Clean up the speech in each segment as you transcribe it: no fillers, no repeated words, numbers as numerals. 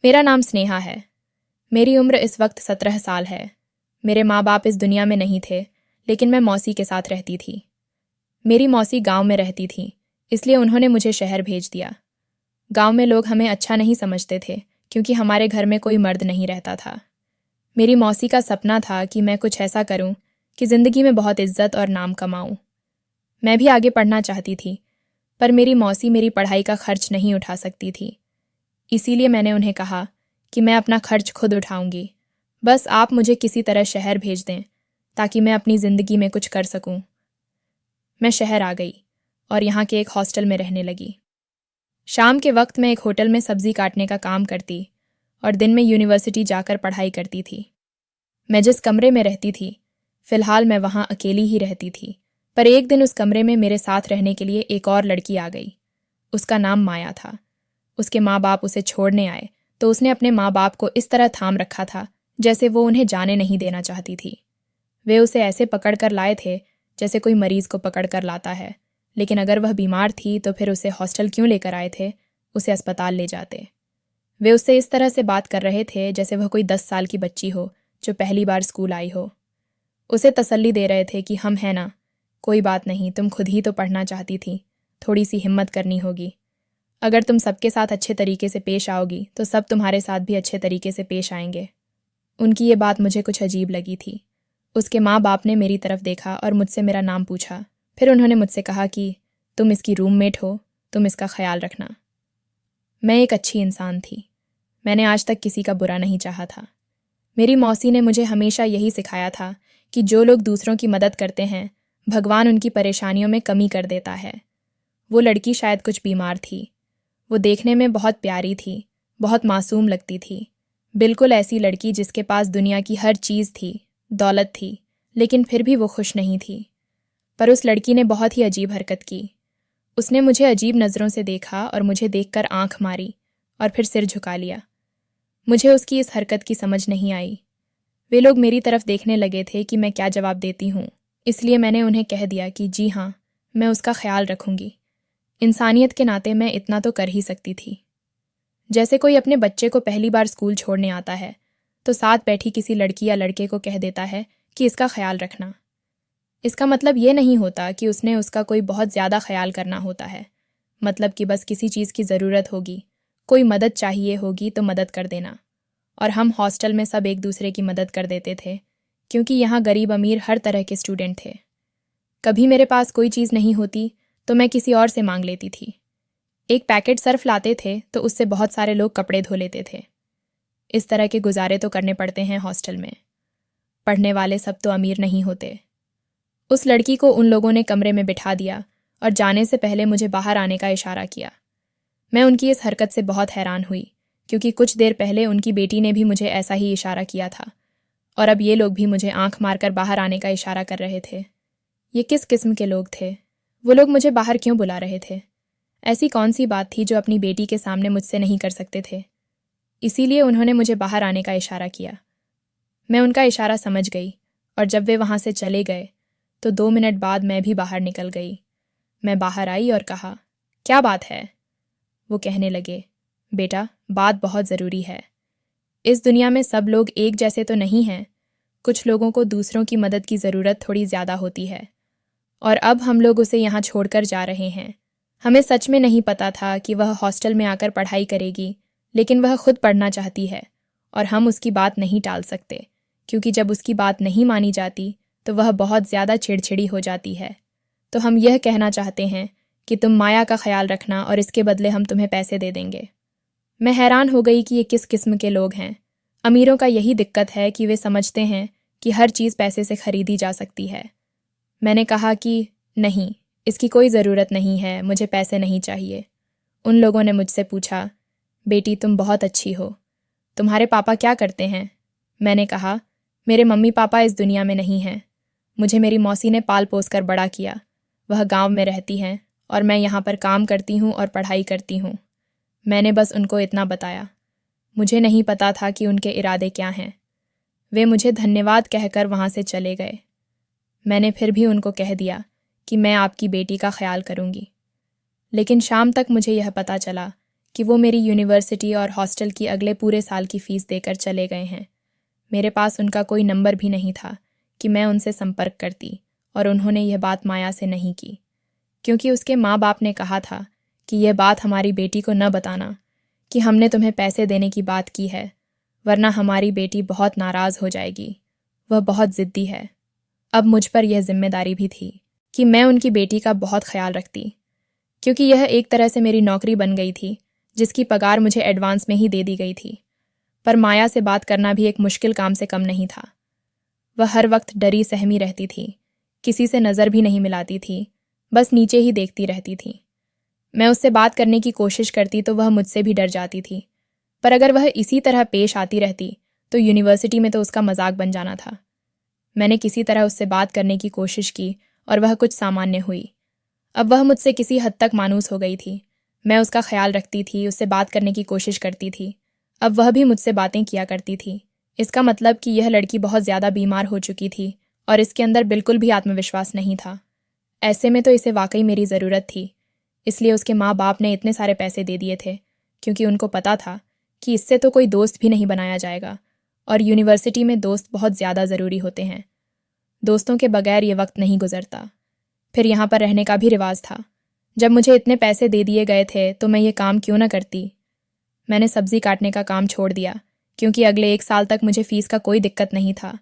मेरा नाम स्नेहा है। मेरी उम्र इस वक्त 17 साल है। मेरे माँ बाप इस दुनिया में नहीं थे, लेकिन मैं मौसी के साथ रहती थी। मेरी मौसी गांव में रहती थी, इसलिए उन्होंने मुझे शहर भेज दिया। गांव में लोग हमें अच्छा नहीं समझते थे, क्योंकि हमारे घर में कोई मर्द नहीं रहता था। मेरी मौसी का सपना था कि मैं कुछ ऐसा करूं कि ज़िंदगी में बहुत इज्जत और नाम कमाऊं। मैं भी आगे पढ़ना चाहती थी, पर मेरी मौसी मेरी पढ़ाई का खर्च नहीं उठा सकती थी। इसीलिए मैंने उन्हें कहा कि मैं अपना खर्च खुद उठाऊंगी, बस आप मुझे किसी तरह शहर भेज दें ताकि मैं अपनी ज़िंदगी में कुछ कर सकूं। मैं शहर आ गई और यहाँ के एक हॉस्टल में रहने लगी। शाम के वक्त मैं एक होटल में सब्जी काटने का काम करती और दिन में यूनिवर्सिटी जाकर पढ़ाई करती थी। मैं जिस कमरे में रहती थी, फ़िलहाल मैं वहाँ अकेली ही रहती थी, पर एक दिन उस कमरे में मेरे साथ रहने के लिए एक और लड़की आ गई। उसका नाम माया था। उसके माँ बाप उसे छोड़ने आए तो उसने अपने माँ बाप को इस तरह थाम रखा था जैसे वो उन्हें जाने नहीं देना चाहती थी। वे उसे ऐसे पकड़ कर लाए थे जैसे कोई मरीज को पकड़ कर लाता है, लेकिन अगर वह बीमार थी तो फिर उसे हॉस्टल क्यों लेकर आए थे, उसे अस्पताल ले जाते। वे उससे इस तरह से बात कर रहे थे जैसे वह कोई 10 साल की बच्ची हो जो पहली बार स्कूल आई हो। उसे तसल्ली दे रहे थे कि हम हैं ना, कोई बात नहीं, तुम खुद ही तो पढ़ना चाहती थी, थोड़ी सी हिम्मत करनी होगी। अगर तुम सबके साथ अच्छे तरीके से पेश आओगी तो सब तुम्हारे साथ भी अच्छे तरीके से पेश आएंगे। उनकी ये बात मुझे कुछ अजीब लगी थी। उसके माँ बाप ने मेरी तरफ देखा और मुझसे मेरा नाम पूछा। फिर उन्होंने मुझसे कहा कि तुम इसकी रूममेट हो, तुम इसका ख्याल रखना। मैं एक अच्छी इंसान थी। मैंने आज तक किसी का बुरा नहीं चाहा था। मेरी मौसी ने मुझे हमेशा यही सिखाया था कि जो लोग दूसरों की मदद करते हैं, भगवान उनकी परेशानियों में कमी कर देता है। वो लड़की शायद कुछ बीमार थी। वो देखने में बहुत प्यारी थी, बहुत मासूम लगती थी, बिल्कुल ऐसी लड़की जिसके पास दुनिया की हर चीज़ थी, दौलत थी, लेकिन फिर भी वो खुश नहीं थी। पर उस लड़की ने बहुत ही अजीब हरकत की। उसने मुझे अजीब नज़रों से देखा और मुझे देखकर आंख मारी और फिर सिर झुका लिया। मुझे उसकी इस हरकत की समझ नहीं आई। वे लोग मेरी तरफ देखने लगे थे कि मैं क्या जवाब देती हूँ, इसलिए मैंने उन्हें कह दिया कि जी हाँ, मैं उसका ख्याल रखूँगी। इंसानियत के नाते मैं इतना तो कर ही सकती थी। जैसे कोई अपने बच्चे को पहली बार स्कूल छोड़ने आता है तो साथ बैठी किसी लड़की या लड़के को कह देता है कि इसका ख्याल रखना। इसका मतलब ये नहीं होता कि उसने उसका कोई बहुत ज़्यादा ख्याल करना होता है। मतलब कि बस किसी चीज़ की ज़रूरत होगी, कोई मदद चाहिए होगी तो मदद कर देना। और हम हॉस्टल में सब एक दूसरे की मदद कर देते थे, क्योंकि यहाँ गरीब अमीर हर तरह के स्टूडेंट थे। कभी मेरे पास कोई चीज़ नहीं होती तो मैं किसी और से मांग लेती थी। एक पैकेट सर्फ लाते थे तो उससे बहुत सारे लोग कपड़े धो लेते थे। इस तरह के गुजारे तो करने पड़ते हैं हॉस्टल में। पढ़ने वाले सब तो अमीर नहीं होते। उस लड़की को उन लोगों ने कमरे में बिठा दिया और जाने से पहले मुझे बाहर आने का इशारा किया। मैं उनकी इस हरकत से बहुत हैरान हुई, क्योंकि कुछ देर पहले उनकी बेटी ने भी मुझे ऐसा ही इशारा किया था और अब ये लोग भी मुझे आंख मारकर बाहर आने का इशारा कर रहे थे। ये किस किस्म के लोग थे? वो लोग मुझे बाहर क्यों बुला रहे थे? ऐसी कौन सी बात थी जो अपनी बेटी के सामने मुझसे नहीं कर सकते थे? इसीलिए उन्होंने मुझे बाहर आने का इशारा किया। मैं उनका इशारा समझ गई और जब वे वहाँ से चले गए तो 2 मिनट बाद मैं भी बाहर निकल गई। मैं बाहर आई और कहा, क्या बात है? वो कहने लगे, बेटा, बात बहुत ज़रूरी है। इस दुनिया में सब लोग एक जैसे तो नहीं हैं। कुछ लोगों को दूसरों की मदद की ज़रूरत थोड़ी ज़्यादा होती है और अब हम लोग उसे यहाँ छोड़कर जा रहे हैं। हमें सच में नहीं पता था कि वह हॉस्टल में आकर पढ़ाई करेगी, लेकिन वह खुद पढ़ना चाहती है और हम उसकी बात नहीं टाल सकते, क्योंकि जब उसकी बात नहीं मानी जाती तो वह बहुत ज़्यादा चिड़चिड़ी हो जाती है। तो हम यह कहना चाहते हैं कि तुम माया का ख्याल रखना और इसके बदले हम तुम्हें पैसे दे देंगे। मैं हैरान हो गई कि ये किस किस्म के लोग हैं। अमीरों का यही दिक्कत है कि वे समझते हैं कि हर चीज़ पैसे से खरीदी जा सकती है। मैंने कहा कि नहीं, इसकी कोई ज़रूरत नहीं है, मुझे पैसे नहीं चाहिए। उन लोगों ने मुझसे पूछा, बेटी तुम बहुत अच्छी हो, तुम्हारे पापा क्या करते हैं? मैंने कहा, मेरे मम्मी पापा इस दुनिया में नहीं हैं। मुझे मेरी मौसी ने पाल पोस कर बड़ा किया। वह गांव में रहती हैं और मैं यहाँ पर काम करती हूँ और पढ़ाई करती हूँ। मैंने बस उनको इतना बताया। मुझे नहीं पता था कि उनके इरादे क्या हैं। वे मुझे धन्यवाद कहकर वहाँ से चले गए। मैंने फिर भी उनको कह दिया कि मैं आपकी बेटी का ख्याल करूँगी। लेकिन शाम तक मुझे यह पता चला कि वो मेरी यूनिवर्सिटी और हॉस्टल की अगले पूरे साल की फ़ीस देकर चले गए हैं। मेरे पास उनका कोई नंबर भी नहीं था कि मैं उनसे संपर्क करती, और उन्होंने यह बात माया से नहीं की, क्योंकि उसके माँ बाप ने कहा था कि यह बात हमारी बेटी को न बताना कि हमने तुम्हें पैसे देने की बात की है, वरना हमारी बेटी बहुत नाराज़ हो जाएगी। वह बहुत ज़िद्दी है। अब मुझ पर यह जिम्मेदारी भी थी कि मैं उनकी बेटी का बहुत ख्याल रखती, क्योंकि यह एक तरह से मेरी नौकरी बन गई थी, जिसकी पगार मुझे एडवांस में ही दे दी गई थी। पर माया से बात करना भी एक मुश्किल काम से कम नहीं था। वह हर वक्त डरी सहमी रहती थी, किसी से नज़र भी नहीं मिलाती थी, बस नीचे ही देखती रहती थी। मैं उससे बात करने की कोशिश करती तो वह मुझसे भी डर जाती थी, पर अगर वह इसी तरह पेश आती रहती तो यूनिवर्सिटी में तो उसका मजाक बन जाना था। मैंने किसी तरह उससे बात करने की कोशिश की और वह कुछ सामान्य हुई। अब वह मुझसे किसी हद तक मानूस हो गई थी। मैं उसका ख्याल रखती थी, उससे बात करने की कोशिश करती थी। अब वह भी मुझसे बातें किया करती थी। इसका मतलब कि यह लड़की बहुत ज़्यादा बीमार हो चुकी थी और इसके अंदर बिल्कुल भी आत्मविश्वास नहीं था। ऐसे में तो इसे वाकई मेरी ज़रूरत थी। इसलिए उसके माँ बाप ने इतने सारे पैसे दे दिए थे, क्योंकि उनको पता था कि इससे तो कोई दोस्त भी नहीं बनाया जाएगा, और यूनिवर्सिटी में दोस्त बहुत ज़्यादा ज़रूरी होते हैं। दोस्तों के बगैर ये वक्त नहीं गुजरता। फिर यहाँ पर रहने का भी रिवाज था। जब मुझे इतने पैसे दे दिए गए थे तो मैं ये काम क्यों न करती। मैंने सब्जी काटने का काम छोड़ दिया, क्योंकि अगले 1 साल तक मुझे फ़ीस का कोई दिक्कत नहीं था।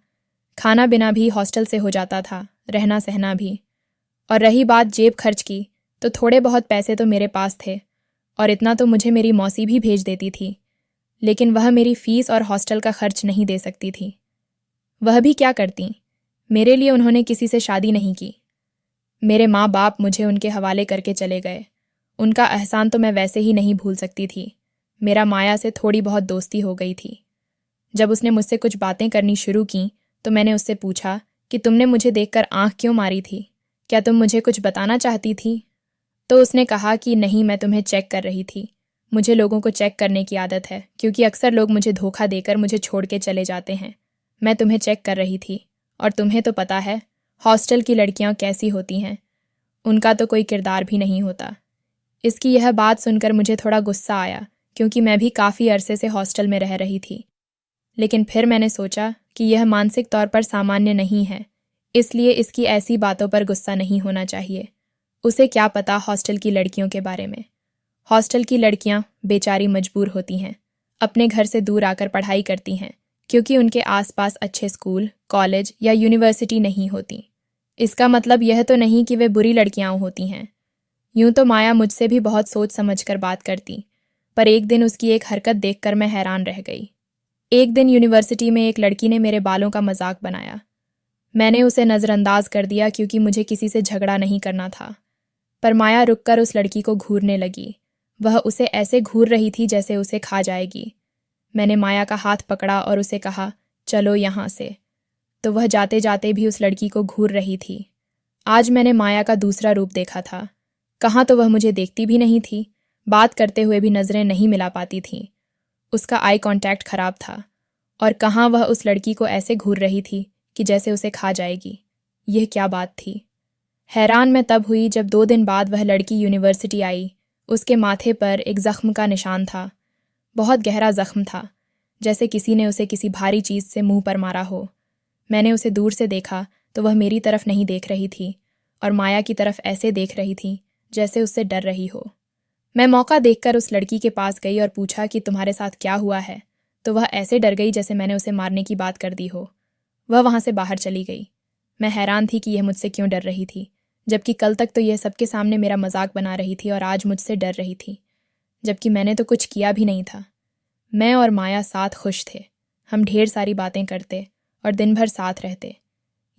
खाना बिना भी हॉस्टल से हो जाता था, रहना सहना भी। और रही बात जेब खर्च की, तो थोड़े बहुत पैसे तो मेरे पास थे, और इतना तो मुझे मेरी मौसी भी भेज देती थी, लेकिन वह मेरी फ़ीस और हॉस्टल का खर्च नहीं दे सकती थी। वह भी क्या करती, मेरे लिए उन्होंने किसी से शादी नहीं की। मेरे माँ बाप मुझे उनके हवाले करके चले गए। उनका एहसान तो मैं वैसे ही नहीं भूल सकती थी। मेरा माया से थोड़ी बहुत दोस्ती हो गई थी। जब उसने मुझसे कुछ बातें करनी शुरू की तो मैंने उससे पूछा कि तुमने मुझे देखकर आंख क्यों मारी थी, क्या तुम मुझे कुछ बताना चाहती थी? तो उसने कहा कि नहीं, मैं तुम्हें चेक कर रही थी। मुझे लोगों को चेक करने की आदत है, क्योंकि अक्सर लोग मुझे धोखा देकर मुझे छोड़ के चले जाते हैं। मैं तुम्हें चेक कर रही थी, और तुम्हें तो पता है हॉस्टल की लड़कियां कैसी होती हैं, उनका तो कोई किरदार भी नहीं होता। इसकी यह बात सुनकर मुझे थोड़ा गुस्सा आया, क्योंकि मैं भी काफ़ी अरसे से हॉस्टल में रह रही थी। लेकिन फिर मैंने सोचा कि यह मानसिक तौर पर सामान्य नहीं है, इसलिए इसकी ऐसी बातों पर गुस्सा नहीं होना चाहिए। उसे क्या पता हॉस्टल की लड़कियों के बारे में। हॉस्टल की लड़कियां बेचारी मजबूर होती हैं, अपने घर से दूर आकर पढ़ाई करती हैं, क्योंकि उनके आसपास अच्छे स्कूल, कॉलेज या यूनिवर्सिटी नहीं होती। इसका मतलब यह तो नहीं कि वे बुरी लड़कियां होती हैं। यूं तो माया मुझसे भी बहुत सोच समझकर बात करती, पर एक दिन उसकी एक हरकत देखकर मैं हैरान रह गई। एक दिन यूनिवर्सिटी में एक लड़की ने मेरे बालों का मजाक बनाया। मैंने उसे नज़रअंदाज कर दिया, क्योंकि मुझे किसी से झगड़ा नहीं करना था। पर माया रुककर उस लड़की को घूरने लगी। वह उसे ऐसे घूर रही थी जैसे उसे खा जाएगी। मैंने माया का हाथ पकड़ा और उसे कहा, चलो यहाँ से। तो वह जाते जाते भी उस लड़की को घूर रही थी। आज मैंने माया का दूसरा रूप देखा था। कहाँ तो वह मुझे देखती भी नहीं थी, बात करते हुए भी नज़रें नहीं मिला पाती थीं। उसका आई कांटेक्ट खराब था, और कहाँ वह उस लड़की को ऐसे घूर रही थी कि जैसे उसे खा जाएगी। यह क्या बात थी? हैरान मैं तब हुई जब 2 दिन बाद वह लड़की यूनिवर्सिटी आई। उसके माथे पर एक ज़ख्म का निशान था। बहुत गहरा ज़ख्म था, जैसे किसी ने उसे किसी भारी चीज़ से मुंह पर मारा हो। मैंने उसे दूर से देखा तो वह मेरी तरफ नहीं देख रही थी, और माया की तरफ ऐसे देख रही थी जैसे उससे डर रही हो। मैं मौका देखकर उस लड़की के पास गई और पूछा कि तुम्हारे साथ क्या हुआ है, तो वह ऐसे डर गई जैसे मैंने उसे मारने की बात कर दी हो। वह वहाँ से बाहर चली गई। मैं हैरान थी कि यह मुझसे क्यों डर रही थी, जबकि कल तक तो यह सबके सामने मेरा मजाक बना रही थी और आज मुझसे डर रही थी, जबकि मैंने तो कुछ किया भी नहीं था। मैं और माया साथ खुश थे। हम ढेर सारी बातें करते और दिन भर साथ रहते।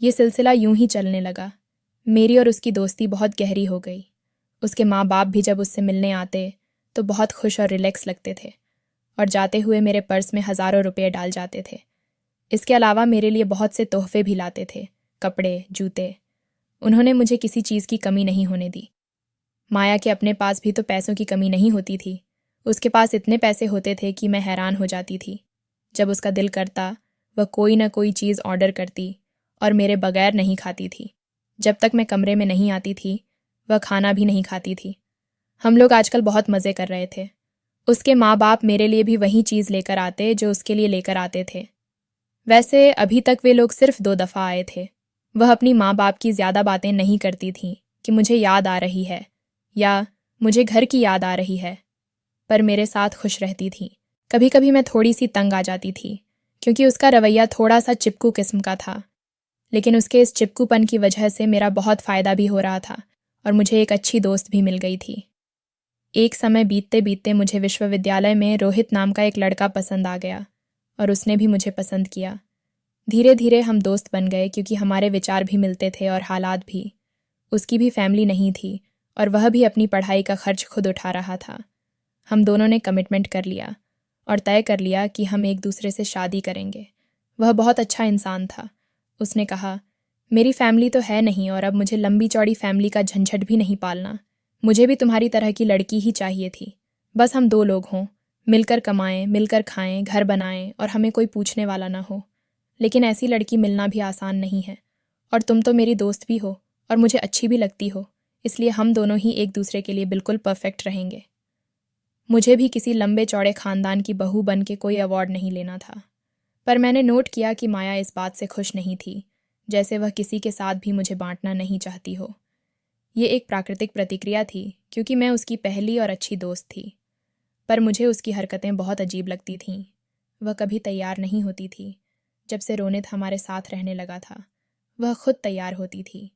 ये सिलसिला यूं ही चलने लगा। मेरी और उसकी दोस्ती बहुत गहरी हो गई। उसके माँ बाप भी जब उससे मिलने आते तो बहुत खुश और रिलैक्स लगते थे, और जाते हुए मेरे पर्स में हज़ारों रुपये डाल जाते थे। इसके अलावा मेरे लिए बहुत से तोहफे भी लाते थे, कपड़े, जूते। उन्होंने मुझे किसी चीज़ की कमी नहीं होने दी। माया के अपने पास भी तो पैसों की कमी नहीं होती थी। उसके पास इतने पैसे होते थे कि मैं हैरान हो जाती थी। जब उसका दिल करता वह कोई ना कोई चीज़ ऑर्डर करती, और मेरे बगैर नहीं खाती थी। जब तक मैं कमरे में नहीं आती थी वह खाना भी नहीं खाती थी। हम लोग आजकल बहुत मज़े कर रहे थे। उसके माँ बाप मेरे लिए भी वही चीज़ लेकर आते जो उसके लिए लेकर आते थे। वैसे अभी तक वे लोग सिर्फ 2 दफ़ा आए थे। वह अपनी माँ बाप की ज़्यादा बातें नहीं करती थीं कि मुझे याद आ रही है या मुझे घर की याद आ रही है, पर मेरे साथ खुश रहती थी। कभी कभी मैं थोड़ी सी तंग आ जाती थी क्योंकि उसका रवैया थोड़ा सा चिपकू किस्म का था, लेकिन उसके इस चिपकूपन की वजह से मेरा बहुत फ़ायदा भी हो रहा था और मुझे एक अच्छी दोस्त भी मिल गई थी। एक समय बीतते बीतते मुझे विश्वविद्यालय में रोहित नाम का एक लड़का पसंद आ गया और उसने भी मुझे पसंद किया। धीरे धीरे हम दोस्त बन गए क्योंकि हमारे विचार भी मिलते थे और हालात भी। उसकी भी फैमिली नहीं थी और वह भी अपनी पढ़ाई का खर्च खुद उठा रहा था। हम दोनों ने कमिटमेंट कर लिया और तय कर लिया कि हम एक दूसरे से शादी करेंगे। वह बहुत अच्छा इंसान था। उसने कहा, मेरी फैमिली तो है नहीं और अब मुझे लंबी चौड़ी फैमिली का झंझट भी नहीं पालना। मुझे भी तुम्हारी तरह की लड़की ही चाहिए थी। बस हम 2 लोग हों, मिलकर कमाएं, मिलकर खाएं, घर बनाएं और हमें कोई पूछने वाला ना हो। लेकिन ऐसी लड़की मिलना भी आसान नहीं है और तुम तो मेरी दोस्त भी हो और मुझे अच्छी भी लगती हो, इसलिए हम दोनों ही एक दूसरे के लिए बिल्कुल परफेक्ट रहेंगे। मुझे भी किसी लंबे चौड़े खानदान की बहू बन के कोई अवार्ड नहीं लेना था, पर मैंने नोट किया कि माया इस बात से खुश नहीं थी, जैसे वह किसी के साथ भी मुझे बांटना नहीं चाहती हो। ये एक प्राकृतिक प्रतिक्रिया थी क्योंकि मैं उसकी पहली और अच्छी दोस्त थी, पर मुझे उसकी हरकतें बहुत अजीब लगती थीं। वह कभी तैयार नहीं होती थी। जब से रोनित हमारे साथ रहने लगा था, वह खुद तैयार होती थी।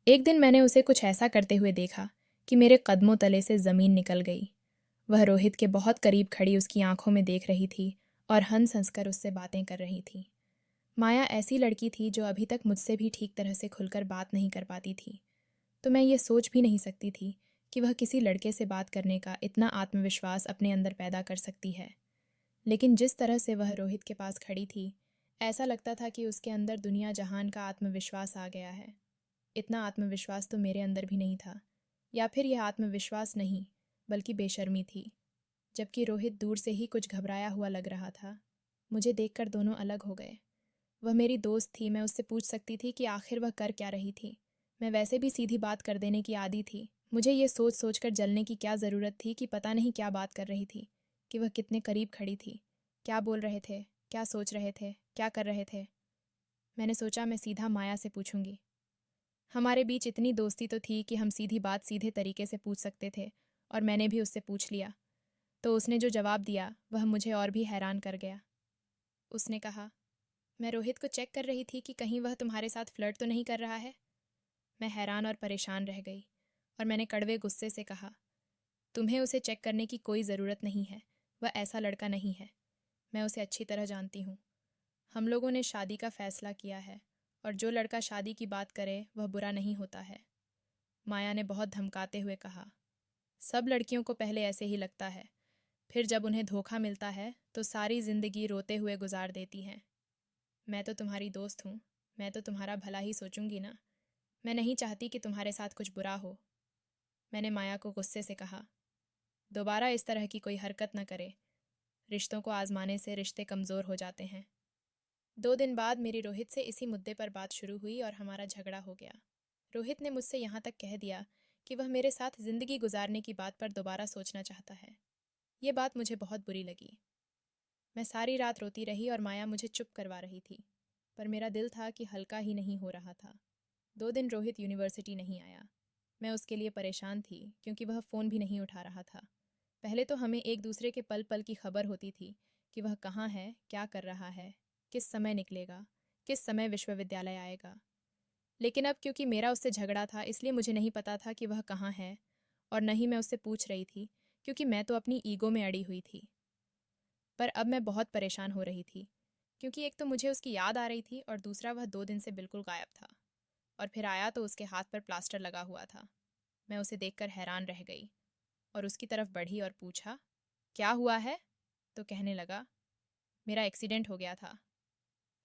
एक दिन मैंने उसे कुछ ऐसा करते हुए देखा कि मेरे कदमों तले से ज़मीन निकल गई। वह रोहित के बहुत करीब खड़ी उसकी आंखों में देख रही थी और हंस हंसकर उससे बातें कर रही थी। माया ऐसी लड़की थी जो अभी तक मुझसे भी ठीक तरह से खुलकर बात नहीं कर पाती थी, तो मैं ये सोच भी नहीं सकती थी कि वह किसी लड़के से बात करने का इतना आत्मविश्वास अपने अंदर पैदा कर सकती है। लेकिन जिस तरह से वह रोहित के पास खड़ी थी, ऐसा लगता था कि उसके अंदर दुनिया जहान का आत्मविश्वास आ गया है। इतना आत्मविश्वास तो मेरे अंदर भी नहीं था, या फिर यह आत्मविश्वास नहीं बल्कि बेशर्मी थी। जबकि रोहित दूर से ही कुछ घबराया हुआ लग रहा था। मुझे देखकर दोनों अलग हो गए। वह मेरी दोस्त थी, मैं उससे पूछ सकती थी कि आखिर वह कर क्या रही थी। मैं वैसे भी सीधी बात कर देने की आदी थी। मुझे ये सोच सोचकर जलने की क्या ज़रूरत थी कि पता नहीं क्या बात कर रही थी, कि वह कितने करीब खड़ी थी, क्या बोल रहे थे, क्या सोच रहे थे, क्या कर रहे थे। मैंने सोचा मैं सीधा माया से पूछूंगी। हमारे बीच इतनी दोस्ती तो थी कि हम सीधी बात सीधे तरीके से पूछ सकते थे, और मैंने भी उससे पूछ लिया। तो उसने जो जवाब दिया वह मुझे और भी हैरान कर गया। उसने कहा, मैं रोहित को चेक कर रही थी कि कहीं वह तुम्हारे साथ फ्लर्ट तो नहीं कर रहा है। मैं हैरान और परेशान रह गई और मैंने कड़वे गुस्से से कहा, तुम्हें उसे चेक करने की कोई ज़रूरत नहीं है। वह ऐसा लड़का नहीं है। मैं उसे अच्छी तरह जानती हूँ। हम लोगों ने शादी का फैसला किया है और जो लड़का शादी की बात करे वह बुरा नहीं होता है। माया ने बहुत धमकाते हुए कहा, सब लड़कियों को पहले ऐसे ही लगता है, फिर जब उन्हें धोखा मिलता है तो सारी जिंदगी रोते हुए गुजार देती हैं। मैं तो तुम्हारी दोस्त हूँ, मैं तो तुम्हारा भला ही सोचूंगी ना। मैं नहीं चाहती कि तुम्हारे साथ कुछ बुरा हो। मैंने माया को गुस्से से कहा, दोबारा इस तरह की कोई हरकत न करे। रिश्तों को आजमाने से रिश्ते कमज़ोर हो जाते हैं। 2 दिन बाद मेरी रोहित से इसी मुद्दे पर बात शुरू हुई और हमारा झगड़ा हो गया। रोहित ने मुझसे यहाँ तक कह दिया कि वह मेरे साथ ज़िंदगी गुजारने की बात पर दोबारा सोचना चाहता है। ये बात मुझे बहुत बुरी लगी। मैं सारी रात रोती रही और माया मुझे चुप करवा रही थी, पर मेरा दिल था कि हल्का ही नहीं हो रहा था। 2 दिन रोहित यूनिवर्सिटी नहीं आया। मैं उसके लिए परेशान थी क्योंकि वह फ़ोन भी नहीं उठा रहा था। पहले तो हमें एक दूसरे के पल पल की खबर होती थी कि वह कहाँ है, क्या कर रहा है, किस समय निकलेगा, किस समय विश्वविद्यालय आएगा। लेकिन अब क्योंकि मेरा उससे झगड़ा था, इसलिए मुझे नहीं पता था कि वह कहाँ है, और न ही मैं उससे पूछ रही थी क्योंकि मैं तो अपनी ईगो में अड़ी हुई थी। पर अब मैं बहुत परेशान हो रही थी क्योंकि एक तो मुझे उसकी याद आ रही थी और दूसरा वह 2 दिन से बिल्कुल गायब था, और फिर आया तो उसके हाथ पर प्लास्टर लगा हुआ था। मैं उसे देखकर हैरान रह गई और उसकी तरफ बढ़ी और पूछा, क्या हुआ है? तो कहने लगा, मेरा एक्सीडेंट हो गया था।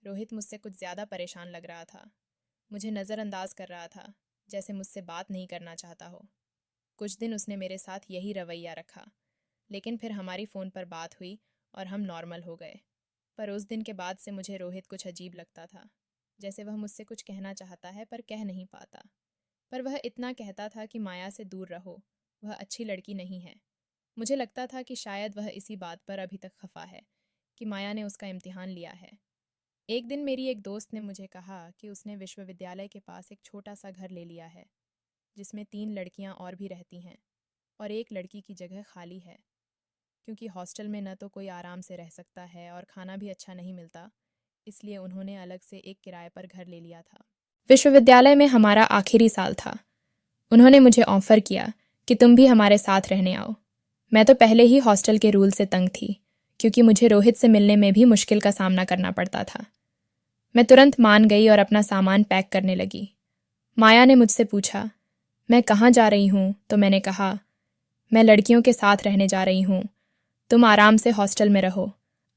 रोहित मुझसे कुछ ज़्यादा परेशान लग रहा था। मुझे नज़रअंदाज कर रहा था, जैसे मुझसे बात नहीं करना चाहता हो। कुछ दिन उसने मेरे साथ यही रवैया रखा, लेकिन फिर हमारी फ़ोन पर बात हुई और हम नॉर्मल हो गए। पर उस दिन के बाद से मुझे रोहित कुछ अजीब लगता था, जैसे वह मुझसे कुछ कहना चाहता है पर कह नहीं पाता। पर वह इतना कहता था कि माया से दूर रहो, वह अच्छी लड़की नहीं है। मुझे लगता था कि शायद वह इसी बात पर अभी तक खफा है कि माया ने उसका इम्तिहान लिया है। एक दिन मेरी एक दोस्त ने मुझे कहा कि उसने विश्वविद्यालय के पास एक छोटा सा घर ले लिया है, जिसमें 3 लड़कियां और भी रहती हैं और एक लड़की की जगह खाली है, क्योंकि हॉस्टल में न तो कोई आराम से रह सकता है और खाना भी अच्छा नहीं मिलता, इसलिए उन्होंने अलग से एक किराए पर घर ले लिया था। विश्वविद्यालय में हमारा आखिरी साल था। उन्होंने मुझे ऑफर किया कि तुम भी हमारे साथ रहने आओ। मैं तो पहले ही हॉस्टल के रूल से तंग थी, क्योंकि मुझे रोहित से मिलने में भी मुश्किल का सामना करना पड़ता था। मैं तुरंत मान गई और अपना सामान पैक करने लगी। माया ने मुझसे पूछा, मैं कहाँ जा रही हूँ? तो मैंने कहा, मैं लड़कियों के साथ रहने जा रही हूँ। तुम आराम से हॉस्टल में रहो।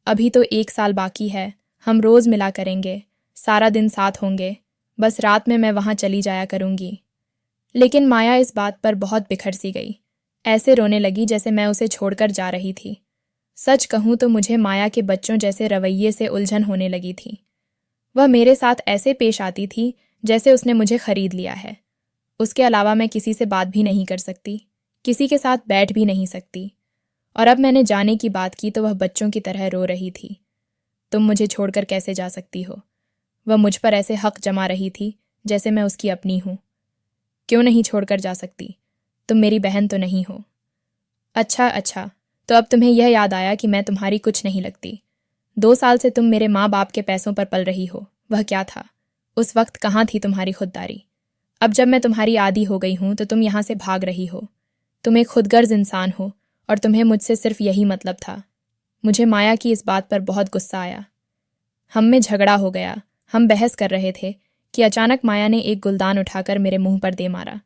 अभी तो 1 साल बाकी है। हम रोज़ मिला करेंगे, सारा दिन साथ होंगे। बस रात में मैं वहाँ चली जाया करूँगी। लेकिन माया इस बात पर बहुत बिखर सी गई। ऐसे रोने लगी जैसे मैं उसे छोड़कर जा रही थी। सच कहूँ तो मुझे माया के बच्चों जैसे रवैये से उलझन होने लगी थी। वह मेरे साथ ऐसे पेश आती थी जैसे उसने मुझे खरीद लिया है। उसके अलावा मैं किसी से बात भी नहीं कर सकती, किसी के साथ बैठ भी नहीं सकती। और अब मैंने जाने की बात की तो वह बच्चों की तरह रो रही थी। तुम मुझे छोड़कर कैसे जा सकती हो? वह मुझ पर ऐसे हक जमा रही थी जैसे मैं उसकी अपनी हूँ। क्यों नहीं छोड़कर जा सकती? तुम मेरी बहन तो नहीं हो। अच्छा, तो अब तुम्हें यह याद आया कि मैं तुम्हारी कुछ नहीं लगती। 2 साल से तुम मेरे माँ बाप के पैसों पर पल रही हो। वह क्या था? उस वक्त कहाँ थी तुम्हारी खुददारी? अब जब मैं तुम्हारी आदी हो गई हूँ तो तुम यहाँ से भाग रही हो। तुम एक खुदगर्ज इंसान हो और तुम्हें मुझसे सिर्फ यही मतलब था। मुझे माया की इस बात पर बहुत गुस्सा आया। हम में झगड़ा हो गया। हम बहस कर रहे थे कि अचानक माया ने एक गुलदान उठाकर मेरे मुंह पर दे मारा।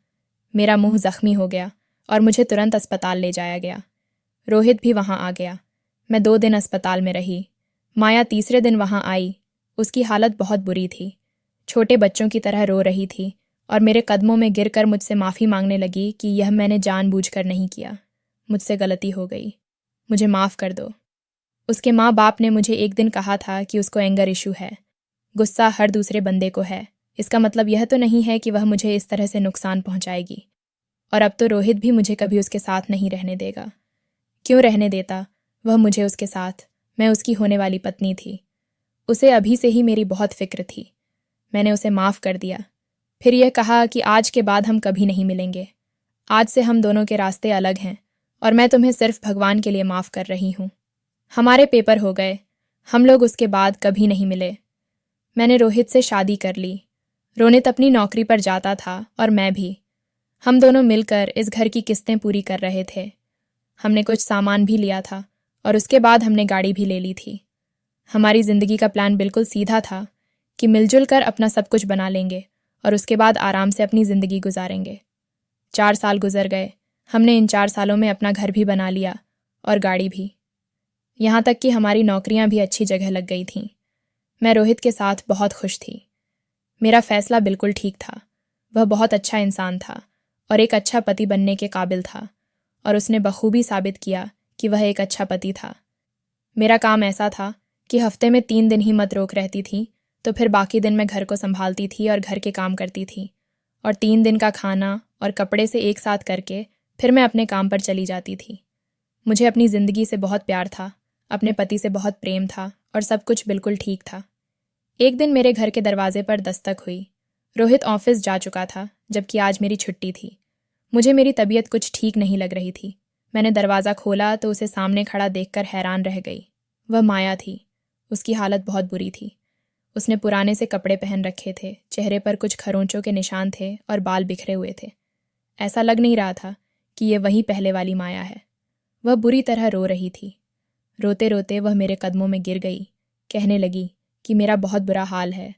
मेरा मुंह जख्मी हो गया और मुझे तुरंत अस्पताल ले जाया गया। रोहित भी वहां आ गया। मैं 2 दिन अस्पताल में रही। माया तीसरे दिन वहां आई। उसकी हालत बहुत बुरी थी। छोटे बच्चों की तरह रो रही थी और मेरे कदमों में गिरकर मुझसे माफ़ी मांगने लगी कि यह मैंने जानबूझकर नहीं किया। मुझसे गलती हो गई। मुझे माफ़ कर दो। उसके माँ बाप ने मुझे एक दिन कहा था कि उसको एंगर इशू है। गुस्सा हर दूसरे बंदे को है। इसका मतलब यह तो नहीं है कि वह मुझे इस तरह से नुकसान पहुंचाएगी। और अब तो रोहित भी मुझे कभी उसके साथ नहीं रहने देगा। क्यों रहने देता? वह मुझे उसके साथ। मैं उसकी होने वाली पत्नी थी। उसे अभी से ही मेरी बहुत फिक्र थी। मैंने उसे माफ़ कर दिया। फिर यह कहा कि आज के बाद हम कभी नहीं मिलेंगे। आज से हम दोनों के रास्ते अलग हैं और मैं तुम्हें सिर्फ भगवान के लिए माफ़ कर रही हूँ। हमारे पेपर हो गए। हम लोग उसके बाद कभी नहीं मिले। मैंने रोहित से शादी कर ली। रोनित अपनी नौकरी पर जाता था और मैं भी। हम दोनों मिलकर इस घर की किस्तें पूरी कर रहे थे। हमने कुछ सामान भी लिया था और उसके बाद हमने गाड़ी भी ले ली थी। हमारी ज़िंदगी का प्लान बिल्कुल सीधा था कि मिलजुल कर अपना सब कुछ बना लेंगे और उसके बाद आराम से अपनी ज़िंदगी गुजारेंगे। 4 साल गुजर गए। हमने इन 4 सालों में अपना घर भी बना लिया और गाड़ी भी। यहाँ तक कि हमारी नौकरियाँ भी अच्छी जगह लग गई थीं। मैं रोहित के साथ बहुत खुश थी। मेरा फैसला बिल्कुल ठीक था। वह बहुत अच्छा इंसान था और एक अच्छा पति बनने के काबिल था, और उसने बखूबी साबित किया कि वह एक अच्छा पति था। मेरा काम ऐसा था कि हफ्ते में 3 दिन ही मत रोक रहती थी, तो फिर बाकी दिन मैं घर को संभालती थी और घर के काम करती थी, और 3 दिन का खाना और कपड़े से एक साथ करके फिर मैं अपने काम पर चली जाती थी। मुझे अपनी ज़िंदगी से बहुत प्यार था, अपने पति से बहुत प्रेम था और सब कुछ बिल्कुल ठीक था। एक दिन मेरे घर के दरवाजे पर दस्तक हुई। रोहित ऑफिस जा चुका था, जबकि आज मेरी छुट्टी थी। मुझे मेरी तबीयत कुछ ठीक नहीं लग रही थी। मैंने दरवाज़ा खोला तो उसे सामने खड़ा देखकर हैरान रह गई। वह माया थी। उसकी हालत बहुत बुरी थी। उसने पुराने से कपड़े पहन रखे थे, चेहरे पर कुछ खरोंचों के निशान थे और बाल बिखरे हुए थे। ऐसा लग नहीं रहा था कि ये वही पहले वाली माया है। वह बुरी तरह रो रही थी। रोते रोते वह मेरे कदमों में गिर गई। कहने लगी कि मेरा बहुत बुरा हाल है।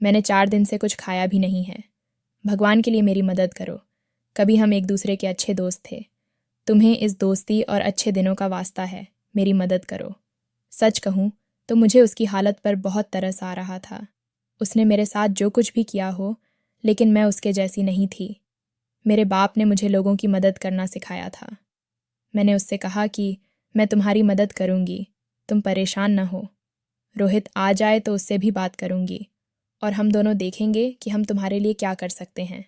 मैंने 4 दिन से कुछ खाया भी नहीं है। भगवान के लिए मेरी मदद करो। कभी हम एक दूसरे के अच्छे दोस्त थे। तुम्हें इस दोस्ती और अच्छे दिनों का वास्ता है, मेरी मदद करो। सच कहूँ तो मुझे उसकी हालत पर बहुत तरस आ रहा था। उसने मेरे साथ जो कुछ भी किया हो, लेकिन मैं उसके जैसी नहीं थी। मेरे बाप ने मुझे लोगों की मदद करना सिखाया था। मैंने उससे कहा कि मैं तुम्हारी मदद करूँगी, तुम परेशान न हो। रोहित आ जाए तो उससे भी बात करूँगी और हम दोनों देखेंगे कि हम तुम्हारे लिए क्या कर सकते हैं।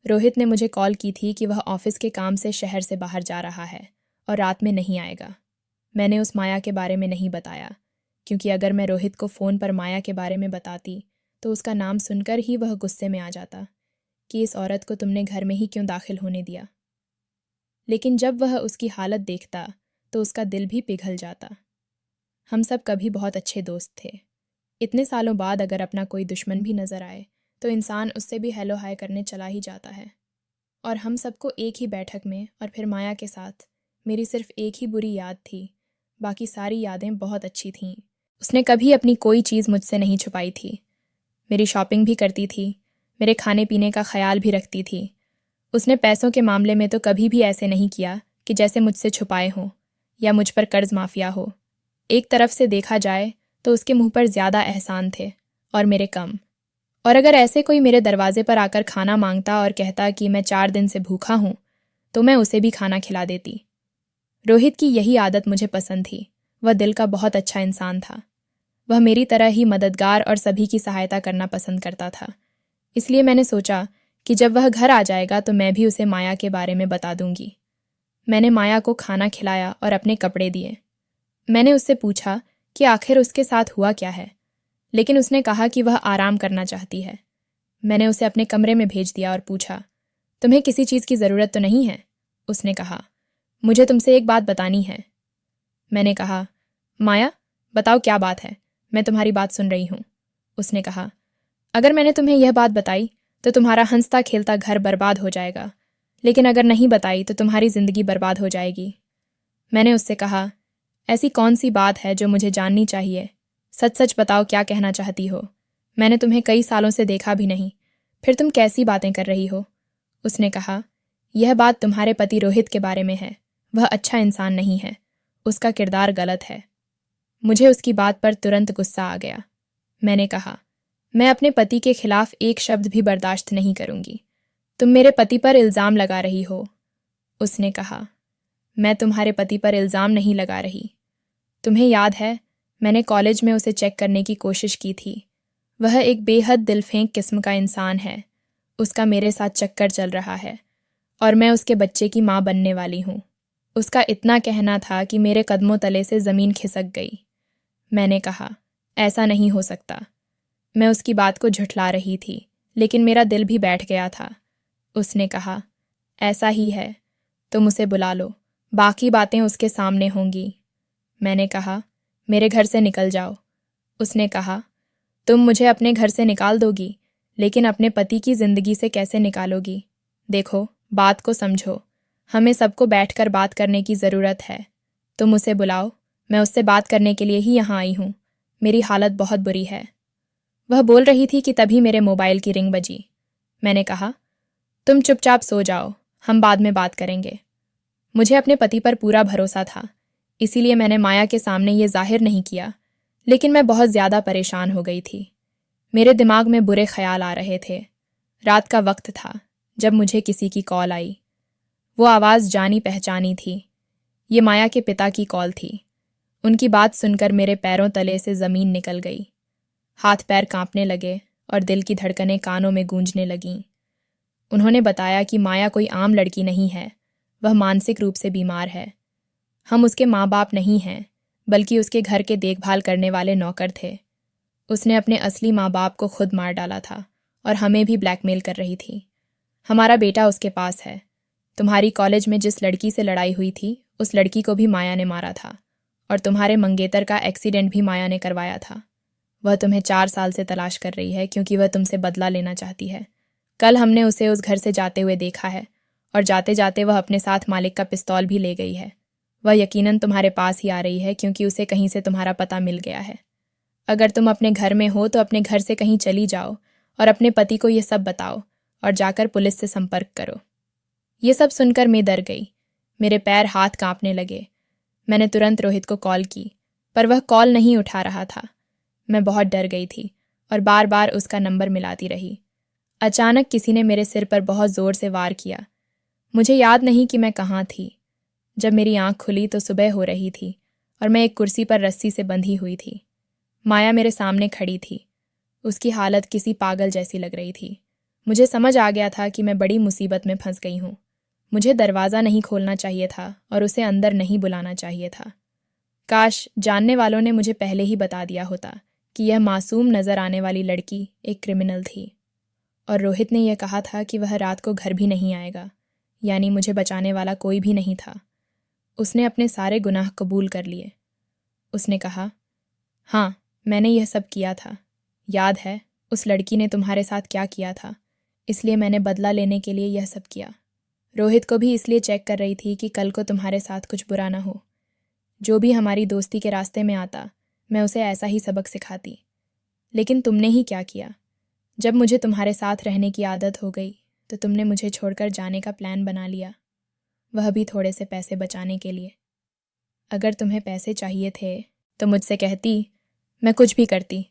रोहित ने मुझे कॉल की थी कि वह ऑफिस के काम से शहर से बाहर जा रहा है और रात में नहीं आएगा। मैंने उस माया के बारे में नहीं बताया, क्योंकि अगर मैं रोहित को फ़ोन पर माया के बारे में बताती तो उसका नाम सुनकर ही वह गुस्से में आ जाता कि इस औरत को तुमने घर में ही क्यों दाखिल होने दिया। लेकिन जब वह उसकी हालत देखता तो उसका दिल भी पिघल जाता। हम सब कभी बहुत अच्छे दोस्त थे। इतने सालों बाद अगर अपना कोई दुश्मन भी नज़र आए तो इंसान उससे भी हेलो हाय करने चला ही जाता है। और हम सबको एक ही बैठक में और फिर माया के साथ मेरी सिर्फ एक ही बुरी याद थी, बाकी सारी यादें बहुत अच्छी थीं। उसने कभी अपनी कोई चीज़ मुझसे नहीं छुपाई थी। मेरी शॉपिंग भी करती थी, मेरे खाने पीने का ख्याल भी रखती थी। उसने पैसों के मामले में तो कभी भी ऐसे नहीं किया कि जैसे मुझसे छुपाए हों या मुझ पर कर्ज माफिया हो। एक तरफ से देखा जाए तो उसके मुंह पर ज़्यादा एहसान थे और मेरे कम। और अगर ऐसे कोई मेरे दरवाजे पर आकर खाना मांगता और कहता कि मैं 4 दिन से भूखा हूँ, तो मैं उसे भी खाना खिला देती। रोहित की यही आदत मुझे पसंद थी। वह दिल का बहुत अच्छा इंसान था। वह मेरी तरह ही मददगार और सभी की सहायता करना पसंद करता था। इसलिए मैंने सोचा कि जब वह घर आ जाएगा तो मैं भी उसे माया के बारे में बता दूंगी। मैंने माया को खाना खिलाया और अपने कपड़े दिए। मैंने उससे पूछा कि आखिर उसके साथ हुआ क्या है, लेकिन उसने कहा कि वह आराम करना चाहती है। मैंने उसे अपने कमरे में भेज दिया और पूछा, तुम्हें किसी चीज़ की ज़रूरत तो नहीं है? उसने कहा, मुझे तुमसे एक बात बतानी है। मैंने कहा, माया, बताओ क्या बात है, मैं तुम्हारी बात सुन रही हूँ। उसने कहा, अगर मैंने तुम्हें यह बात बताई तो तुम्हारा हंसता खेलता घर बर्बाद हो जाएगा, लेकिन अगर नहीं बताई तो तुम्हारी ज़िंदगी बर्बाद हो जाएगी। मैंने उससे कहा, ऐसी कौन सी बात है जो मुझे जाननी चाहिए? सच सच बताओ, क्या कहना चाहती हो? मैंने तुम्हें कई सालों से देखा भी नहीं, फिर तुम कैसी बातें कर रही हो? उसने कहा, यह बात तुम्हारे पति रोहित के बारे में है। वह अच्छा इंसान नहीं है, उसका किरदार गलत है। मुझे उसकी बात पर तुरंत गुस्सा आ गया। मैंने कहा, मैं अपने पति के खिलाफ एक शब्द भी बर्दाश्त नहीं करूंगी। तुम मेरे पति पर इल्ज़ाम लगा रही हो। उसने कहा, मैं तुम्हारे पति पर इल्ज़ाम नहीं लगा रही। तुम्हें याद है, मैंने कॉलेज में उसे चेक करने की कोशिश की थी। वह एक बेहद दिलफेंक किस्म का इंसान है। उसका मेरे साथ चक्कर चल रहा है और मैं उसके बच्चे की माँ बनने वाली हूँ। उसका इतना कहना था कि मेरे कदमों तले से ज़मीन खिसक गई। मैंने कहा, ऐसा नहीं हो सकता। मैं उसकी बात को झुठला रही थी, लेकिन मेरा दिल भी बैठ गया था। उसने कहा, ऐसा ही है, तुम उसे बुला लो, बाकी बातें उसके सामने होंगी। मैंने कहा, मेरे घर से निकल जाओ। उसने कहा, तुम मुझे अपने घर से निकाल दोगी, लेकिन अपने पति की ज़िंदगी से कैसे निकालोगी? देखो, बात को समझो, हमें सबको बैठकर बात करने की ज़रूरत है। तुम उसे बुलाओ, मैं उससे बात करने के लिए ही यहाँ आई हूँ। मेरी हालत बहुत बुरी है। वह बोल रही थी कि तभी मेरे मोबाइल की रिंग बजी। मैंने कहा, तुम चुपचाप सो जाओ, हम बाद में बात करेंगे। मुझे अपने पति पर पूरा भरोसा था, इसीलिए मैंने माया के सामने ये जाहिर नहीं किया, लेकिन मैं बहुत ज़्यादा परेशान हो गई थी। मेरे दिमाग में बुरे ख्याल आ रहे थे। रात का वक्त था जब मुझे किसी की कॉल आई। वो आवाज़ जानी पहचानी थी। ये माया के पिता की कॉल थी। उनकी बात सुनकर मेरे पैरों तले से ज़मीन निकल गई। हाथ पैर कांपने लगे और दिल की धड़कनें कानों में गूंजने लगीं। उन्होंने बताया कि माया कोई आम लड़की नहीं है, वह मानसिक रूप से बीमार है। हम उसके माँ बाप नहीं हैं, बल्कि उसके घर के देखभाल करने वाले नौकर थे। उसने अपने असली माँ बाप को खुद मार डाला था और हमें भी ब्लैकमेल कर रही थी। हमारा बेटा उसके पास है। तुम्हारी कॉलेज में जिस लड़की से लड़ाई हुई थी, उस लड़की को भी माया ने मारा था, और तुम्हारे मंगेतर का एक्सीडेंट भी माया ने करवाया था। वह तुम्हें 4 साल से तलाश कर रही है, क्योंकि वह तुमसे बदला लेना चाहती है। कल हमने उसे उस घर से जाते हुए देखा है, और जाते जाते वह अपने साथ मालिक का पिस्तौल भी ले गई है। वह यकीनन तुम्हारे पास ही आ रही है, क्योंकि उसे कहीं से तुम्हारा पता मिल गया है। अगर तुम अपने घर में हो तो अपने घर से कहीं चली जाओ और अपने पति को ये सब बताओ और जाकर पुलिस से संपर्क करो। ये सब सुनकर मैं डर गई। मेरे पैर हाथ कांपने लगे। मैंने तुरंत रोहित को कॉल की, पर वह कॉल नहीं उठा रहा था। मैं बहुत डर गई थी और बार बार उसका नंबर मिलाती रही। अचानक किसी ने मेरे सिर पर बहुत ज़ोर से वार किया। मुझे याद नहीं कि मैं कहाँ थी। जब मेरी आंख खुली तो सुबह हो रही थी और मैं एक कुर्सी पर रस्सी से बंधी हुई थी। माया मेरे सामने खड़ी थी। उसकी हालत किसी पागल जैसी लग रही थी। मुझे समझ आ गया था कि मैं बड़ी मुसीबत में फंस गई हूँ। मुझे दरवाज़ा नहीं खोलना चाहिए था और उसे अंदर नहीं बुलाना चाहिए था। काश जानने वालों ने मुझे पहले ही बता दिया होता कि यह मासूम नज़र आने वाली लड़की एक क्रिमिनल थी। और रोहित ने यह कहा था कि वह रात को घर भी नहीं आएगा, यानी मुझे बचाने वाला कोई भी नहीं था। उसने अपने सारे गुनाह कबूल कर लिए। उसने कहा, हाँ, मैंने यह सब किया था। याद है उस लड़की ने तुम्हारे साथ क्या किया था, इसलिए मैंने बदला लेने के लिए यह सब किया। रोहित को भी इसलिए चेक कर रही थी कि कल को तुम्हारे साथ कुछ बुरा ना हो। जो भी हमारी दोस्ती के रास्ते में आता, मैं उसे ऐसा ही सबक सिखाती। लेकिन तुमने ही क्या किया? जब मुझे तुम्हारे साथ रहने की आदत हो गई तो तुमने मुझे छोड़कर जाने का प्लान बना लिया, वह भी थोड़े से पैसे बचाने के लिए। अगर तुम्हें पैसे चाहिए थे तो मुझसे कहती, मैं कुछ भी करती।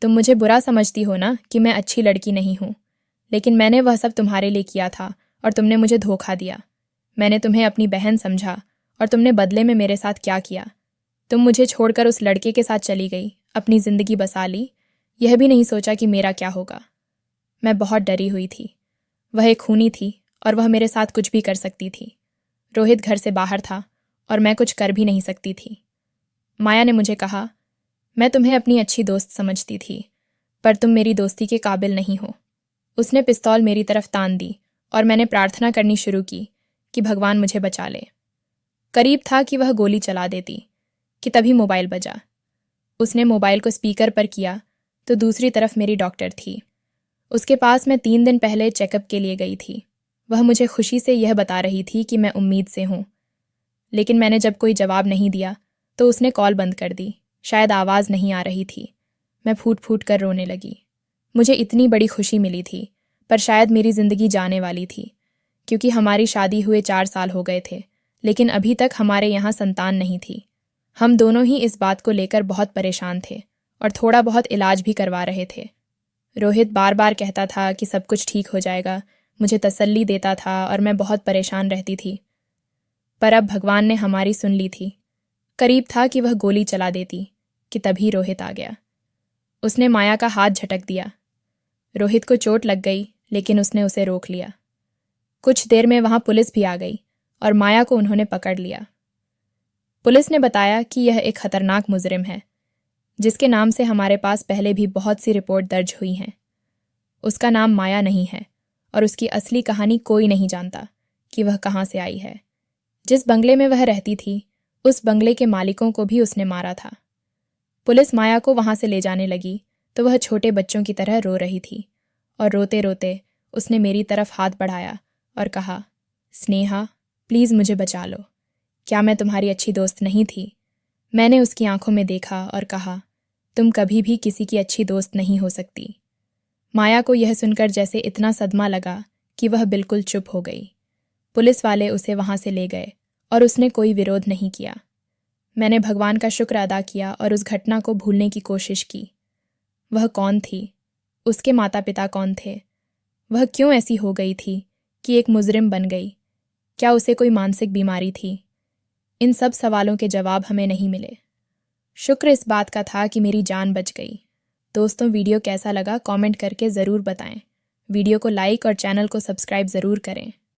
तुम मुझे बुरा समझती हो ना कि मैं अच्छी लड़की नहीं हूँ, लेकिन मैंने वह सब तुम्हारे लिए किया था और तुमने मुझे धोखा दिया। मैंने तुम्हें अपनी बहन समझा और तुमने बदले में मेरे साथ क्या किया? तुम मुझे छोड़कर उस लड़के के साथ चली गई, अपनी ज़िंदगी बसा ली, यह भी नहीं सोचा कि मेरा क्या होगा। मैं बहुत डरी हुई थी। वह एक खूनी थी और वह मेरे साथ कुछ भी कर सकती थी। रोहित घर से बाहर था और मैं कुछ कर भी नहीं सकती थी। माया ने मुझे कहा, मैं तुम्हें अपनी अच्छी दोस्त समझती थी, पर तुम मेरी दोस्ती के काबिल नहीं हो। उसने पिस्तौल मेरी तरफ तान दी और मैंने प्रार्थना करनी शुरू की कि भगवान मुझे बचा ले। करीब था कि वह गोली चला देती कि तभी मोबाइल बजा। उसने मोबाइल को स्पीकर पर किया तो दूसरी तरफ मेरी डॉक्टर थी। उसके पास मैं 3 दिन पहले चेकअप के लिए गई थी। वह मुझे खुशी से यह बता रही थी कि मैं उम्मीद से हूँ। लेकिन मैंने जब कोई जवाब नहीं दिया तो उसने कॉल बंद कर दी। शायद आवाज़ नहीं आ रही थी। मैं फूट फूट कर रोने लगी। मुझे इतनी बड़ी खुशी मिली थी, पर शायद मेरी ज़िंदगी जाने वाली थी, क्योंकि हमारी शादी हुए 4 साल हो गए थे, लेकिन अभी तक हमारे यहाँ संतान नहीं थी। हम दोनों ही इस बात को लेकर बहुत परेशान थे और थोड़ा बहुत इलाज भी करवा रहे थे। रोहित बार बार कहता था कि सब कुछ ठीक हो जाएगा, मुझे तसल्ली देता था और मैं बहुत परेशान रहती थी। पर अब भगवान ने हमारी सुन ली थी। करीब था कि वह गोली चला देती कि तभी रोहित आ गया। उसने माया का हाथ झटक दिया। रोहित को चोट लग गई, लेकिन उसने उसे रोक लिया। कुछ देर में वहां पुलिस भी आ गई और माया को उन्होंने पकड़ लिया। पुलिस ने बताया कि यह एक खतरनाक मुजरिम है, जिसके नाम से हमारे पास पहले भी बहुत सी रिपोर्ट दर्ज हुई हैं। उसका नाम माया नहीं है और उसकी असली कहानी कोई नहीं जानता कि वह कहाँ से आई है। जिस बंगले में वह रहती थी, उस बंगले के मालिकों को भी उसने मारा था। पुलिस माया को वहां से ले जाने लगी तो वह छोटे बच्चों की तरह रो रही थी और रोते रोते उसने मेरी तरफ हाथ बढ़ाया और कहा, स्नेहा, प्लीज़ मुझे बचा लो। क्या मैं तुम्हारी अच्छी दोस्त नहीं थी? मैंने उसकी आंखों में देखा और कहा, तुम कभी भी किसी की अच्छी दोस्त नहीं हो सकती। माया को यह सुनकर जैसे इतना सदमा लगा कि वह बिल्कुल चुप हो गई। पुलिस वाले उसे वहां से ले गए और उसने कोई विरोध नहीं किया। मैंने भगवान का शुक्र अदा किया और उस घटना को भूलने की कोशिश की। वह कौन थी? उसके माता पिता कौन थे? वह क्यों ऐसी हो गई थी कि एक मुजरिम बन गई? क्या उसे कोई मानसिक बीमारी थी? इन सब सवालों के जवाब हमें नहीं मिले। शुक्र इस बात का था कि मेरी जान बच गई। दोस्तों, वीडियो कैसा लगा कमेंट करके ज़रूर बताएं। वीडियो को लाइक और चैनल को सब्सक्राइब ज़रूर करें।